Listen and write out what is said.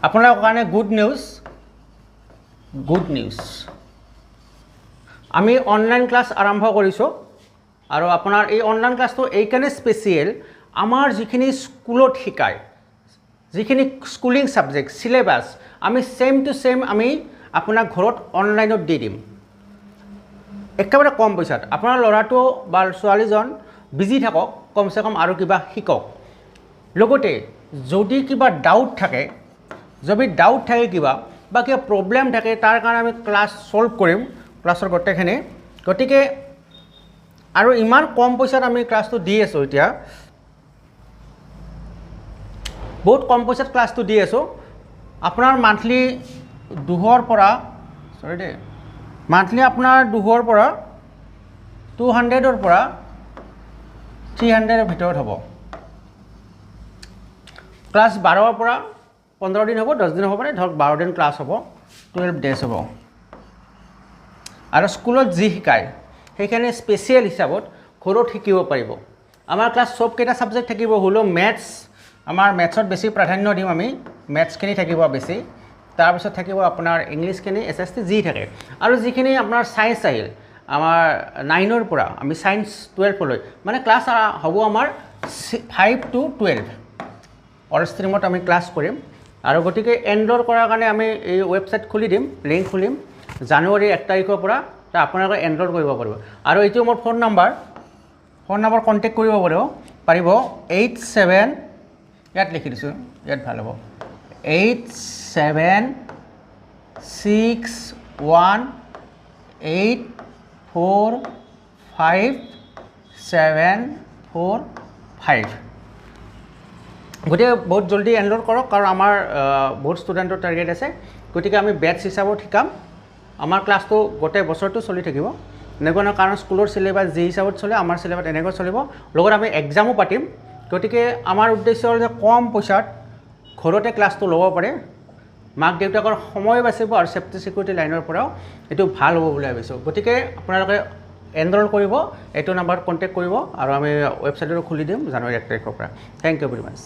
আপোনালোকৰ কাৰণে good news আমি অনলাইন ক্লাছ আৰম্ভ কৰিছোঁ আৰু আপোনাৰ এই অনলাইন ক্লাছটো এইকাৰণে স্পেচিয়েল আমাৰ যিখিনি স্কুলত শিকায় যিখিনি স্কুলিং সাবজেক্ট সিলেবাস আমি সেম টু সেম আমি আপোনাৰ ঘৰত অনলাইনত দি দিম একেবাৰে কম পইচাত আপোনাৰ ল'ৰাটো বা ছোৱালীজন বিজি থাকক কমসে কম আৰু কিবা শিকক লগতে যদি কিবা ডাউট থাকে কিবা বা কিবা প্ৰব্লেম থাকে তাৰ কাৰণে আমি ক্লাছ সলভ কৰিম ক্লাছৰ গোটেইখিনি গতিকে আৰু ইমান কম পইচাত আমি ক্লাছটো দি আছোঁ এতিয়া বহুত কম পইচাত ক্লাছটো দি আছোঁ আপোনাৰ মান্থলি 200 পৰা মান্থলি আপোনাৰ 200 পৰা 200 পৰা 300 ভিতৰত হ'ব ক্লাছ 12 পৰা 15 দিন হ'ব 10 দিন হ'ব পাৰে ধৰক 12 দিন ক্লাছ হ'ব 12 ডেজ হ'ব আৰু স্কুলত যি শিকায় সেইখানে স্পেচিয়েল হিচাপত ঘৰত শিকিব পাৰিব আমাৰ ক্লাছ সব কেইটা সাবজেক্ট থাকিব হলো ম্যাথছ আমাৰ ম্যাথছত বেছি প্ৰাধান্য দিম আমি ম্যাথছখিনি থাকিব বেছি তাৰ পিছত থাকিব আপোনাৰ ইংলিছখিনি এসএসটি জি থাকে আৰু যিখিনি আপোনাৰ সায়েন্স আহিল আমাৰ 9 ৰ পৰা আমি সায়েন্স 12 লৈ মানে ক্লাছ হ'ব আমাৰ 5 to 12 অল ষ্ট্ৰীমত আমি ক্লাছ কৰিম আৰু গতিকে এনৰোল কৰাৰ কাৰণে আমি এই ওয়েবসাইট খুলি দিম লিংক খুলিম জানুৱাৰী 1 তাৰিখৰ পৰা তা আপোনালোকে এনৰোল কৰিব পাৰিব আৰু এইটো মোৰ ফোন নম্বৰ কন্টাক্ট কৰিব পাৰিব 87 ইয়াত লিখি দিছোঁ ইয়াত ভাল হ'ব 8761845745 গতিকে বহুত জলদি এনৰোল কৰক কাৰণ আমাৰ বহুত ষ্টুডেণ্টৰ টাৰ্গেট আছে গতিকে আমি বেটছ হিচাপত শিকাম আমাৰ ক্লাছটো গোটেই বছৰটো চলি থাকিব এনেকুৱা কাৰণ স্কুলৰ সিলেবাস যি হিচাপত চলে আমাৰ সিলেবাস এনেকৈ চলিব লগত আমি এক্সামো পাতিম গতিকে আমাৰ উদ্দেশ্য হ'ল যে কম পইচাত ঘৰতে ক্লাছটো ল'ব পাৰে মাক দেউতাকৰ সময় বাচিব আৰু সেফটি সিকিউৰিটি লাইনৰ পৰাও এটো ভাল হ'ব বুলি ভাবিছোঁ গতিকে আপোনালোকে এনৰোল কৰিব এইটো নম্বৰত কন্টাক্ট কৰিব আৰু আমি ওয়েবসাইটটো খুলি দিম জানুৱাৰী 1 তাৰিখৰ পৰা থ্যাংক ইউ ভেৰি মাচ